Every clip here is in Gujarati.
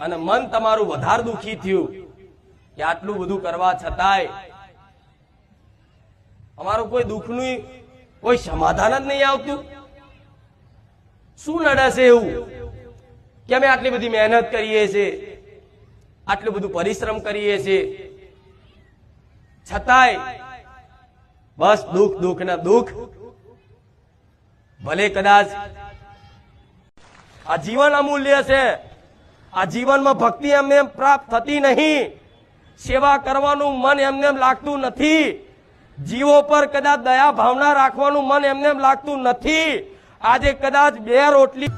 અને મન તમારું વધારે દુખી થયું કે આટલું બધું કરવા છતાંય અમારું કોઈ દુઃખનું કોઈ સમાધાન જ નહીં આવતું. શું નડે છે એવું કે અમે આટલી બધી મહેનત કરીએ છીએ, આટલું બધું પરિશ્રમ કરીએ છીએ, છતાંય બસ દુઃખ દુઃખ ને દુઃખ. ભલે કદાચ આ જીવન અમૂલ્ય છે, આ જીવનમાં ભક્તિ એમને એમ પ્રાપ્ત થતી નહીં, સેવા કરવાનું મન એમને એમ લાગતું નથી, જીવો પર કદાચ દયા ભાવના રાખવાનું મન એમને એમ લાગતું નથી. આજે કદાચ બે રોટલી.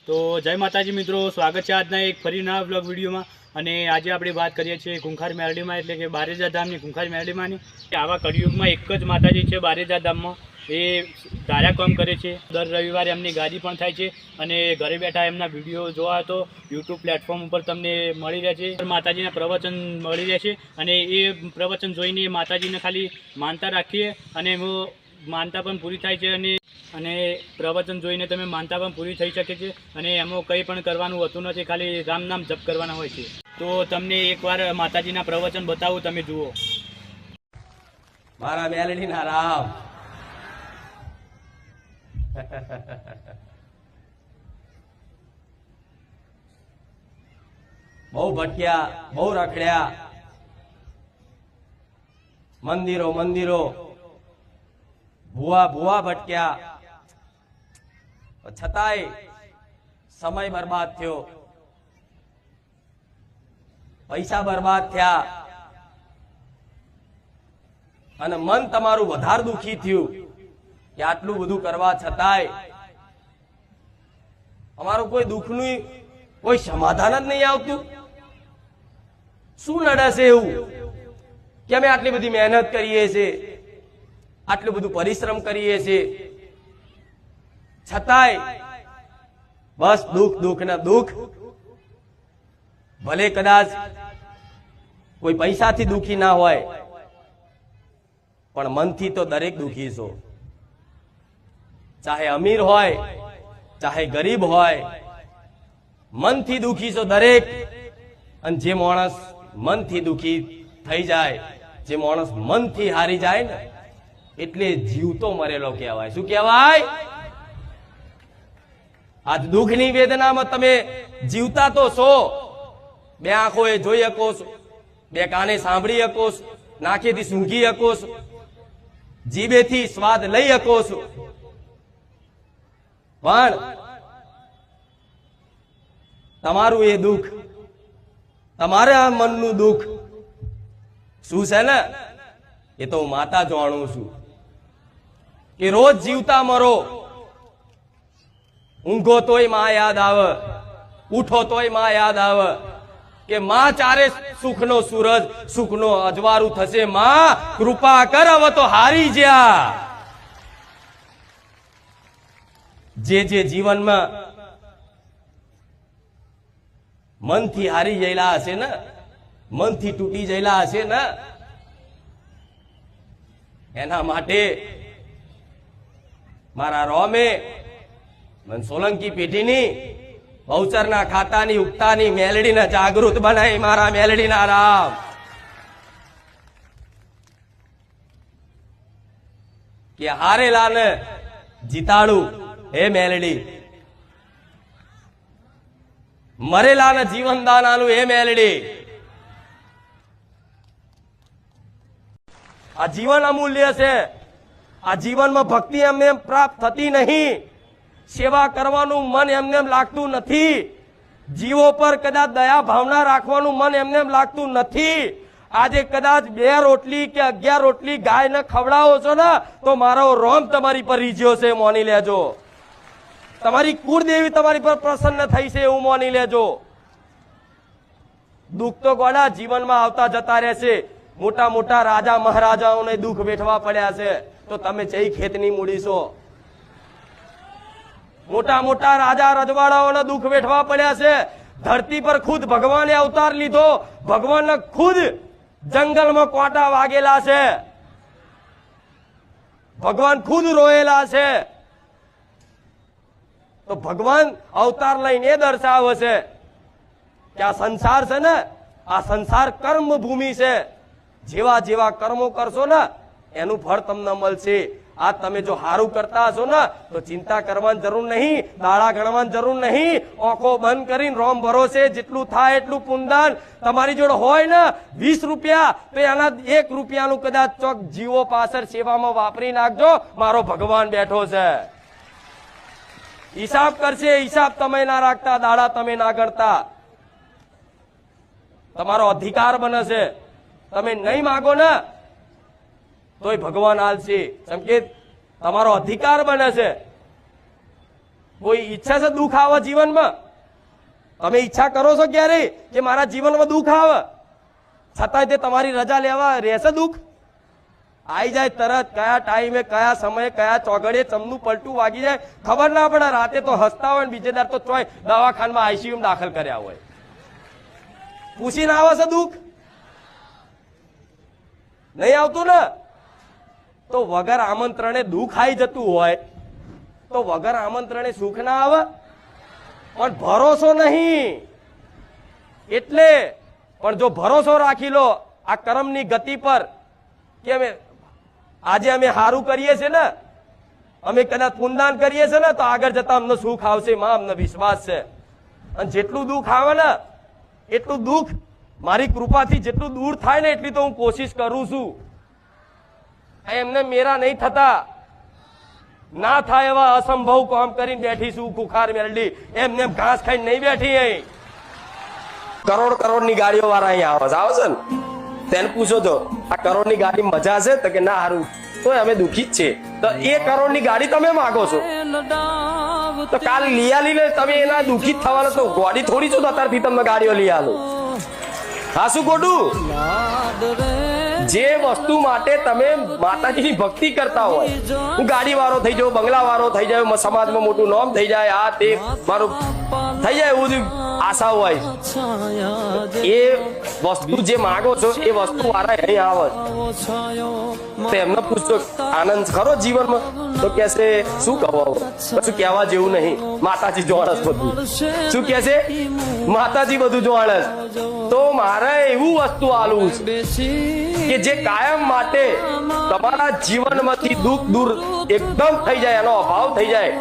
તો જય માતાજી મિત્રો, સ્વાગત છે આજના એક ફરી નવા બ્લોગ વિડીયોમાં. અને આજે આપણે વાત કરીએ છીએ ખૂંખાર મેલડીમાં, એટલે કે બારેજા ધામની ખૂંખાર મેલડીમાંની. આવા કળિયુગમાં એક જ માતાજી છે બારેજા ધામમાં, એ ધાર્યા કામ કરે છે. દર રવિવારે એમની ગાદી પણ થાય છે અને ઘરે બેઠા એમના વિડીયો જોવા તો યુટ્યુબ પ્લેટફોર્મ ઉપર તમને મળી રહે છે. માતાજીના પ્રવચન મળી રહે છે અને એ પ્રવચન જોઈને માતાજીને ખાલી માનતા રાખીએ અને માનતા પણ પૂરી થાય છે. અને પ્રવચન જોઈને તમે માનતા પણ પૂરી થઈ શકે છે અને એમાં કંઈ પણ કરવાનું હોતું નથી, ખાલી રામ નામ જપ કરવાના હોય છે. તો તમને એકવાર માતાજીના પ્રવચન બતાવું, તમે જુઓ. મારા મેલડીના રામ બહુ ભટક્યા, બહુ રખડ્યા, મંદિરો મંદિરો ભૂવા ભૂવા ભટક્યા, છતાંય સમય બરબાદ થયો, પૈસા બરબાદ થયા અને મન તમારું વધારે દુખી થયું કે આટલું બધું કરવા છતાંય અમારું કોઈ દુઃખનું કોઈ સમાધાન જ નહીં આવતું. શું નડે છે એવું કે અમે આટલી બધી મહેનત કરીએ છીએ, આટલું બધું પરિશ્રમ કરીએ છીએ, છતાંય બસ દુઃખ દુઃખ ને દુઃખ. ભલે કદાચ કોઈ પૈસાથી દુઃખી ના હોય, પણ મનથી તો દરેક દુઃખી છો. ચાહે અમીર હોય ચાહે ગરીબ હોય, મનથી દુઃખી છો દરેક. અને જે માણસ મનથી દુઃખી થઈ જાય, જે માણસ મનથી હારી જાય ને, એટલે જીવતો મરેલો કહેવાય. શું કહેવાય? આજ દુઃખની વેદનામાં તમે જીવતા તો છો, બે આંખોએ જોઈ શકો છો, બે કાને સાંભળી શકો છો, નાકેથી સૂંઘી શકો છો, જીભેથી સ્વાદ લઈ શકો છો, પણ તમારું એ દુઃખ, તમારા મનનું દુઃખ શું છે ને, એ તો હું માતા જાણું છું. કે રોજ જીવતા મરો, ઊંઘો તોય માં યાદ આવે, ઉઠો તોય માં યાદ આવે કે માં ચારે સુખનો સૂરજ, સુખનો અજવાળું થશે, માં કૃપા કર હવે તો હારી જ્યા. જે જીવનમાં મનથી હારી ગયેલા હશે ને, મનથી તૂટી ગયેલા હશે ને, એના માટે મારા રોમે સોલંકી પેઢીની બહુચરના ખાતાની ઉગતાની મેલડીને જાગૃત બનાવી. મારા મેલડીના રામ કે હારેલાને જીતાડું હે મેલડી, મરેલાને જીવનદાન આલું હે મેલડી. આ જીવન અમૂલ્ય છે, આ જીવનમાં ભક્તિ એમને એમ પ્રાપ્ત થતી નહીં, સેવા કરવાનું મન એમને એમ લાગતું નથી, જીવો પર કદાચ દયા ભાવના રાખવાનું મન એમને એમ લાગતું નથી. આજે કદાચ 2 રોટલી કે 11 રોટલી ગાયને ખવડાવો છો ને, તો મારો રોમ તમારી પર રીઝ્યો છે, મોની લેજો. તમારી કુળદેવી તમારી પર પ્રસન્ન થઈ છે, એવું મોની લેજો. દુઃખ તો ગોડા જીવનમાં આવતા જતા રહેશે. મોટા મોટા રાજા મહારાજાઓને દુઃખ વેઠવા પડ્યા છે, તો તમે જઈ ખેતની મૂડી છો. મોટા મોટા રાજા રજવાડાઓને દુઃખ વેઠવા પડ્યા છે. ધરતી પર ખુદ ભગવાને અવતાર લીધો, ભગવાનને ખુદ જંગલમાં કોટા વાગેલા છે, ભગવાન ખુદ રોયેલા છે. તો ભગવાન અવતાર લઈને દર્શાવે છે કે આ સંસાર છે ને, આ સંસાર કર્મ ભૂમિ છે. જેવા જેવા કર્મો કરશો ને એનું ફળ તમને મળશે. આ તમે જો સારું કરતા હશો ને તો ચિંતા કરવાની જરૂર નહીં, દાડા ગણવાની જરૂર નહીં. આંખો બંધ કરીને રોમ ભરોસે જેટલું થાય એટલું પુણ્યદાન તમારી જોડે હોય ને 20 રૂપિયા તો એના 1 રૂપિયાનું કદાચ ચોક જીવો પાછળ સેવામાં વાપરી નાખજો. મારો ભગવાન બેઠો છે, હિસાબ કરશે. હિસાબ તમે ના રાખતા, દાડા તમે ના ગણતા. તમારો અધિકાર બને છે. તમે નહીં માગો ને તોય ભગવાન આલશે. સંકેત તમારો અધિકાર બને છે. કોઈ ઈચ્છા છે દુઃખ આવે જીવનમાં? તમે ઈચ્છા કરો છો ક્યારે કે મારા જીવનમાં દુઃખ આવે? છતાંય તે તમારી રજા લેવા રહેશે દુઃખ? આવી જાય તરત, કયા ટાઈમે, કયા સમયે, કયા ચોગડે ચમનું પલટું વાગી જાય ખબર ના પડે. રાતે તો હસતા હોય ને બીજે દાર તો ચોય દવાખાનામાં આઈસીયુ દાખલ કર્યા હોય. પૂછીને આવે છે દુઃખ? નહીં આવતું ને? તો વગર આમંત્રણે દુઃખ આવી જતું હોય તો વગર આમંત્રણે સુખ ના આવે? પણ ભરોસો નહીં એટલે. પણ જો ભરોસો રાખી લો આ કર્મની ગતિ પર કે આજે અમે સારું કરીએ છીએ ને, અમે કદાચ પુણ્યદાન કરીએ છીએ ને તો આગળ જતા અમને સુખ આવશે. માં અમને વિશ્વાસ છે. અને જેટલું દુઃખ આવે ને એટલું દુઃખ મારી કૃપાથી જેટલું દૂર થાય ને એટલી તો હું કોશિશ કરું છું. એમને મેરા નહીં થતા, ના થાય એવા અસંભવ કામ કરીને બેઠી છું. કુખાર મેરડી એમને ઘાસ ખાઈને નહીં બેઠી. અહીં કરોડ ની ગાડીઓ વાળા અહીંયા આવે છે ને, તેને પૂછો તો આ કરોડ ની ગાડી મજા છે તો કે ના હારું, તો અમે દુઃખી જ છે. તો 1 કરોડ ની ગાડી તમે માગો છો તો કાલ લઈ આલીને તમે એના દુઃખી થવાના તો ગાડી થોડી છું. તો અત્યારથી તમને ગાડીઓ લઈ આલો. હા શું ખોટું? જે વસ્તુ માટે તમે માતાજીની ભક્તિ કરતા હોય, હું ગાડી વાળો થઈ જાઉં, બંગલા વાળો થઈ જાય, સમાજમાં મોટું નામ થઈ જાય, આ તે મારું થઈ જાય, એવું બધું આશા હોય. એ વસ્તુ જે માગો છો એ વસ્તુ વાળા અહીં આવે તો એમને પૂછજો આનંદ ખરો જીવનમાં? તો કહેશે શું કહો, કશું કહેવા જેવું નહીં, માતાજી જોડે બધું. શું કહેશે? માતાજી બધું જોડે. તો મારે એવું વસ્તુ આલવું છે કે જે કાયમ માટે તમારા જીવનમાંથી દુઃખ દૂર એકદમ થઈ જાય, એનો અભાવ થઈ જાય.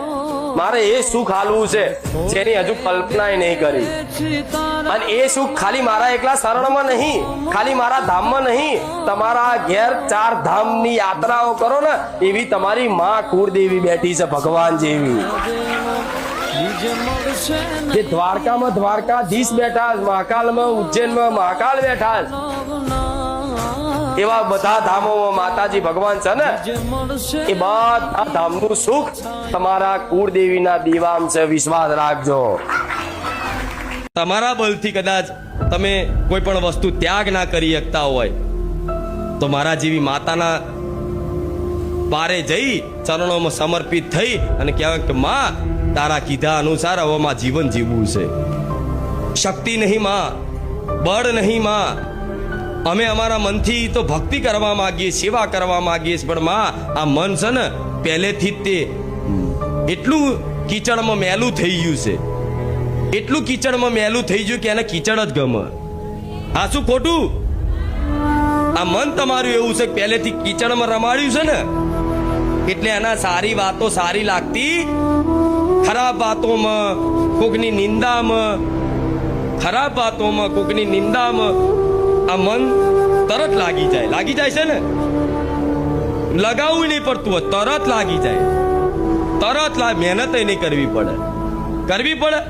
મારે એ સુખ આલવું છે જેની હજુ કલ્પના નહીં કરી. અને એ સુખ ખાલી મારા એકલા શરણમાં નહીં, ખાલી મારા ધામમાં નહીં, તમારા ઘેર 4 ધામની યાત્રાઓ કરો ને એવી તમારી માં કુળદેવી બેઠી છે, ભગવાન જેવી. જે દ્વારકામાં દ્વારકાધીશ બેઠા, મહાકાલમાં ઉજ્જૈનમાં મહાકાલ બેઠા, એવા બધા ધામોમાં માતાજી ભગવાન છે ને. એ બધા ધામનું સુખ તમારા કુળદેવીના દીવામ છે, વિશ્વાસ રાખજો. તમારા બલથી કદાચ તમે કોઈ પણ વસ્તુ ત્યાગ ના કરી શકતા હોય તો મારા જેવી માતાના બારે જઈ ચરણોમાં સમર્પિત થઈ અને કહેવાય કે માં તારા કીધા અનુસાર હવે માં જીવન જીવવું છે. શક્તિ નહીં માં, બળ નહીં માં, અમે અમારા મનથી તો ભક્તિ કરવા માંગીએ, સેવા કરવા માંગીએ, પણ માં આ મન છે ને પહેલેથી જ તે એટલું કીચડમાં મેલું થઈ ગયું છે, એટલું કીચડમાં મેલું થઈ ગયું કે એને કીચડ જ ગમે. આ શું ખોટું? આ મન તમારું એવું છે કે પહેલેથી કીચડમાં રમાડ્યું છે ને એટલે એના સારી વાતો સારી લાગતી, ખરાબ વાતોમાં, કોકની નિંદામાં, ખરાબ વાતોમાં, કોકની નિંદામાં આ મન તરત લાગી જાય છે ને. લગાવવું નહીં પડતું હોય, તરત લાગી જાય. તરત મહેનત નહીં કરવી પડે.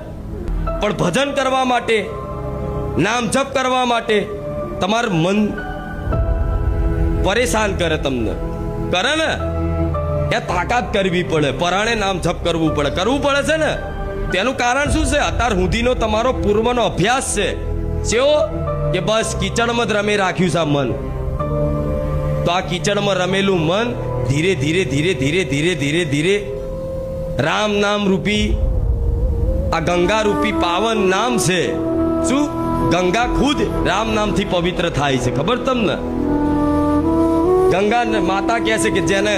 પણ ભજન કરવા માટે, નામ જપ કરવા માટે તમારું મન પરેશાન કરે, તમને કરે ને એ તાકાત કરવી પડે. પરાણે નામ જપ કરવું પડે છે ને. તેનું કારણ શું છે? અત્યાર સુધીનો તમારો પૂર્વનો અભ્યાસ છે જેવો કે બસ કીચડમાં જ રમે રાખ્યું છે મન. તો આ કીચડમાં રમેલું મન ધીરે ધીરે ધીરે ધીરે ધીરે ધીરે ધીરે રામ નામ રૂપી આ ગંગા રૂપી પાવન નામ છે. શું? ગંગા ખુદ રામ નામથી પવિત્ર થાય છે, ખબર તમને? ગંગા માતા કહે છે કે જેને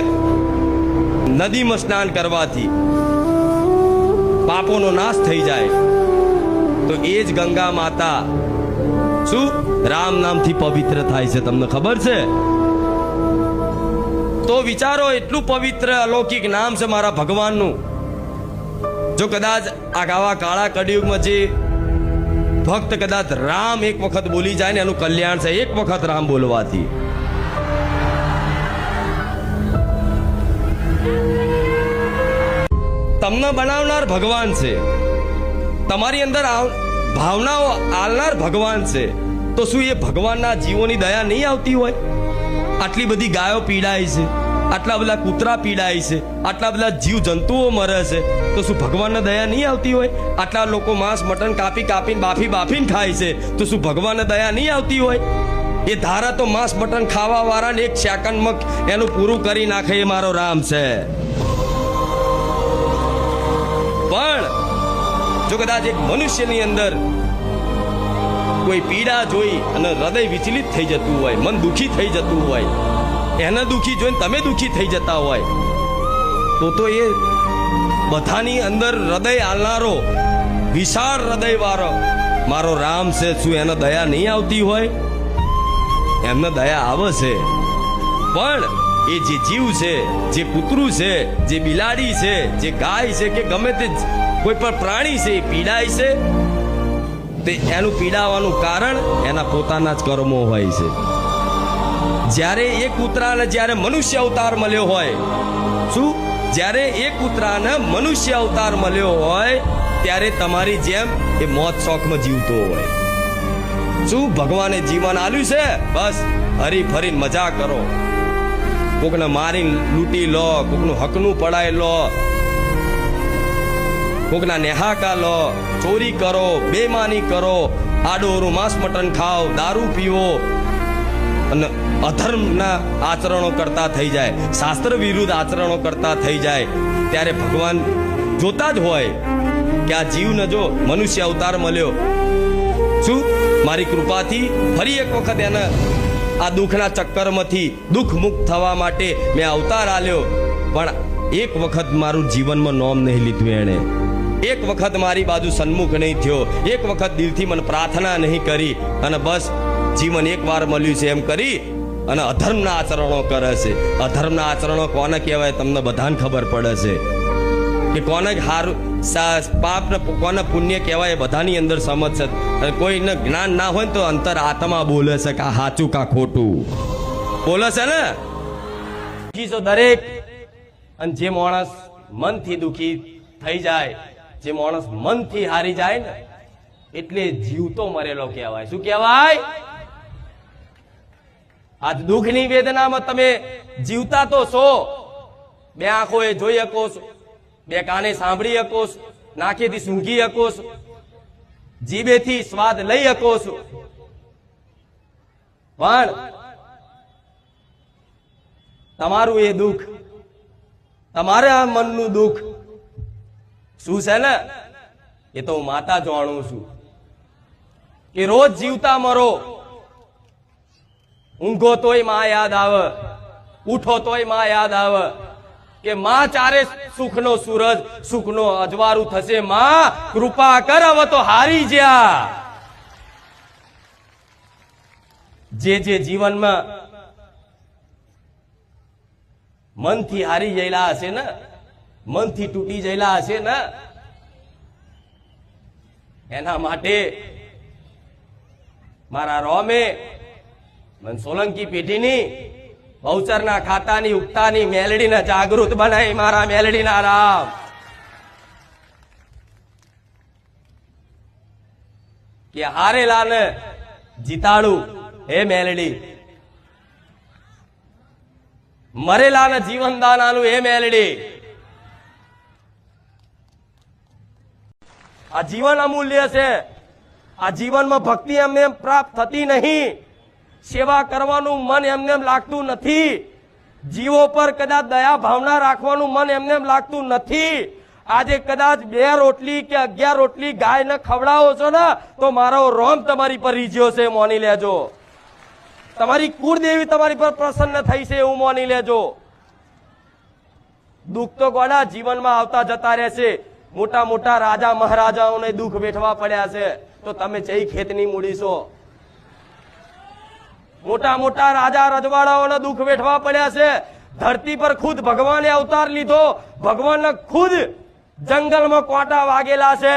નદીમાં સ્નાન કરવાથી પાપોનો નાશ થઈ જાય. તો તો એ જ ગંગા માતા શું રામ નામથી પવિત્ર થાય છે. તમને ખબર છે? તો વિચારો, એટલું પવિત્ર અલૌકિક નામ છે મારા ભગવાનનું. જો કદાચ આવા કાળા કળિયુગમાં જે ભક્ત કદાચ રામ એક વખત બોલી જાય ને એનું કલ્યાણ છે એક વખત રામ બોલવાથી. તમને બનાવનાર ભગવાન છે, તમારી અંદર ભાવનાઓ આલનાર ભગવાન છે. તો શું એ ભગવાનના જીવોની દયા નહીં આવતી હોય? આટલી બધી ગાયો પીડાય છે, આટલા બધા કૂતરા પીડાય છે, આટલા બધા જીવ જંતુઓ મરે છે, તો શું ભગવાનને દયા નહીં આવતી હોય? આટલા લોકો માંસ મટન કાપી કાપીને બાફીને ખાય છે, તો શું ભગવાનને દયા નહીં આવતી હોય? એ ધારા તો માંસ મટન ખાવા વાળાને એક સેકન્ડમાં એનું પૂરું કરી નાખે એ મારો રામ છે. પણ જો કદાચ એક મનુષ્યની અંદર કોઈ પીડા જોઈ અને હૃદય વિચલિત થઈ જતું હોય, મન દુખી થઈ જતું હોય, એને દુખી જોઈને તમે દુખી થઈ જતા હોય, તો એ બધાની અંદર હૃદય આલનારો વિશાળ હૃદય વાળો મારો રામ છે. શું એને દયા નહીં આવતી હોય? એમને દયા આવે છે. પણ એ જે જીવ છે, જે કૂતરું છે, જે બિલાડી છે, જે ગાય છે કે ગમે તે કોઈ પણ પ્રાણી છે એ પીડાય છે, તે એનું પીડાવાનું કારણ એના પોતાના જ કર્મો હોય છે. જ્યારે એ કૂતરાને જ્યારે મનુષ્ય અવતાર મળ્યો હોય, શું જ્યારે એ કૂતરાને મનુષ્ય અવતાર મળ્યો હોય ત્યારે તમારી જેમ એ મોત શોખમાં જીવતો હોય. શું ભગવાને જીવન આલ્યું છે? બસ હરી ફરીને મજા કરો, કોકને મારીને લૂંટી લો, કોકનું હકનું પડાય લો, કોકના નેહાકા લો, ચોરી કરો, બેમાની કરો, આડોરું માંસ મટન ખાઓ, દારૂ પીવો અને અધર્મના આચરણો કરતા થઈ જાય, શાસ્ત્ર વિરુદ્ધ આચરણો કરતા થઈ જાય, ત્યારે ભગવાન જોતા જ હોય કે આ જીવને જો મનુષ્ય અવતાર મળ્યો, શું મારી કૃપાથી ફરી એક વખત એને આ દુઃખના ચક્કરમાંથી દુઃખ મુક્ત થવા માટે મેં અવતાર આલ્યો. પણ એક વખત મારું જીવનમાં નોમ નહીં લીધું એણે, એક વખત મારી બાજુ સન્મુખ નહીં થયો, એક વખત દિલથી મને પ્રાર્થના નહીં કરી અને બસ જીવન એક વાર મળ્યું છે એમ કરી અને અધર્મના આચરણો કરે છે. અધર્મના આચરણો કોને કહેવાય તમને બધાને ખબર પડે છે કે કોને હારું પાપ ને કોને પુણ્ય કહેવાય, બધાની અંદર સમજ છે. અને કોઈને જ્ઞાન ના હોય ને તો અંતર આત્મા બોલે છે કે આ સાચું કા ખોટું બોલે છે ને. દરેક અને જે માણસ મનથી દુખી થઈ જાય, જે માણસ મનથી હારી જાય ને એટલે જીવતો મરેલો કહેવાય. શું કહેવાય? આજ દુઃખની વેદનામાં તમે જીવતા તો છો, બે આંખોએ જોઈ શકો છો, બે કાને સાંભળી શકો છો, નાકેથી સૂંઘી શકો છો, જીભેથી સ્વાદ લઈ શકો છો, પણ તમારું એ દુઃખ, તમારા મનનું દુઃખ શું છે ને એ તો હું માતા જાણું છું કે રોજ જીવતા મરો, ઊંઘો તોય માં યાદ આવે, ઉઠો તોય માં યાદ આવે કે માં ચારે સુખનો સૂરજ, સુખનો અજવાળું થશે, માં કૃપા કર હવે તો હારી જ્યા. જે જીવનમાં મનથી હારી ગયેલા હશે ને, મનથી તૂટી ગયેલા હશે ને, એના માટે મારા રોમે મન સોલંકી પેઢીની બહુચરના ખાતાની ઉગતાની મેલડીને જાગૃત બનાવી મારા મેલડીના રામ. કે હારેલાને જીતાડું હે મેલડી, મરેલાને જીવનદાન આલું હે મેલડી. આ જીવન અમૂલ્ય છે, આ જીવનમાં ભક્તિ એમને પ્રાપ્ત થતી નહીં, સેવા કરવાનું મન એમને લાગતું નથી, જીવો પર કદાચ દયા ભાવના રાખવાનું મન એમને લાગતું નથી. આજે કદાચ 2 રોટલી કે 11 રોટલી ગાયને ખવડાવો છો ને તો મારો રોમ તમારી પર રીઝ્યો છે, મોની લેજો. તમારી કુળદેવી તમારી પર પ્રસન્ન થઈ છે એવું મોની લેજો. દુઃખ તો ગોડા જીવનમાં આવતા જતા રહેશે, મોટા મોટા રાજા મહારાજાઓને દુઃખ વેઠવા પડ્યા છે તો તમે જઈ ખેતની મૂડી છો. મોટા મોટા રાજા રજવાડાઓને દુઃખ વેઠવા પડ્યા છે. ધરતી પર ખુદ ભગવાને અવતાર લીધો, ભગવાનને ખુદ જંગલમાં કોટા વાગેલા છે,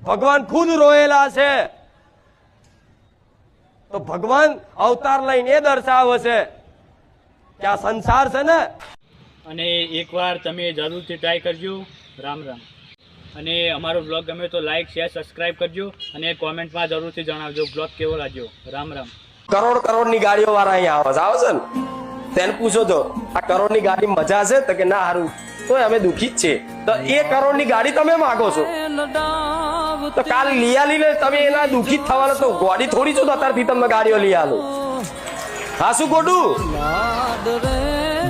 ભગવાન ખુદ રોયેલા છે. તો ભગવાન અવતાર લઈને એ દર્શાવે છે કે આ સંસાર છે ને. અને એકવાર તમે જરૂરથી ટ્રાય કરજો. રામ રામ. અને અમારો બ્લોગ ગમે તો લાઈક શેર સબસ્ક્રાઈબ કરજો અને કોમેન્ટમાં જરૂરથી જણાવજો બ્લોગ કેવો લાગ્યો. રામ રામ. કરોડ ની ગાડીઓ વાળા અહીંયા આવે છે ને, તેને પૂછો તો આ કરોડ ની ગાડી મજા છે તો કે ના હારું, તો અમે દુખી જ છે. તો એ કરોડ ની ગાડી તમે માગો છો તો કાલ લઈ આલીને તમે એના દુખી જ થવાના, તો ગાડી થોડી છો તો અત્યારથી તમને ગાડીઓ લઈ આલો. હા શું ખોટું?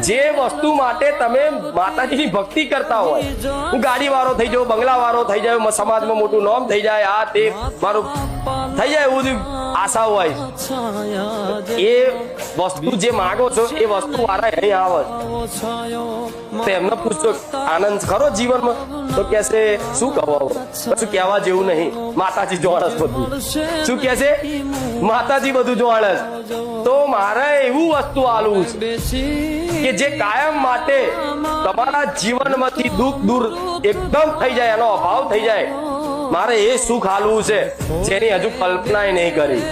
જે વસ્તુ માટે તમે માતાજીની ભક્તિ કરતા હોય, હું ગાડી વાળો થઈ જાઉં, બંગલા વાળો થઈ જાય, સમાજમાં મોટું નામ થઈ જાય, આ તે મારું થઈ જાય, એવું આશા હોય, એ વસ્તુ જે માગો છો એ વસ્તુ વાળા અહીં આવે તો એમને પૂછજો આનંદ ખરો જીવનમાં, તો કહેશે શું કહો, કશું કહેવા જેવું નહીં, માતાજી જોણસ બધું. શું કહેશે? માતાજી બધું જોણસ. તો મારે એવું વસ્તુ આલવું છે કે જે કાયમ માટે તમારા જીવનમાંથી દુઃખ દૂર એકદમ થઈ જાય, એનો અભાવ થઈ જાય. મારે એ સુખ આલવું છે જેની હજુ કલ્પના નહીં કરી.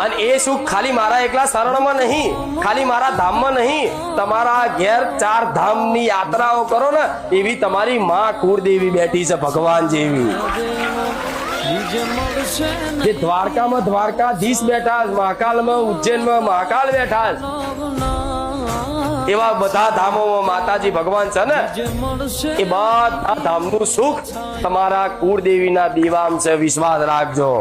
અને એ સુખ ખાલી મારા એકલા શરણમાં નહીં, ખાલી મારા ધામમાં નહીં, તમારા ઘેર 4 ધામની યાત્રાઓ કરો ને એવી તમારી માં કુળદેવી બેઠી છે, ભગવાન જેવી. જે દ્વારકામાં દ્વારકાધીશ બેઠા, મહાકાલમાં ઉજ્જૈનમાં મહાકાલ બેઠા, એવા બધા ધામોમાં માતાજી ભગવાન છે ને, એ બધા ધામનું સુખ તમારા કુળદેવીના દીવામ છે. વિશ્વાસ રાખજો.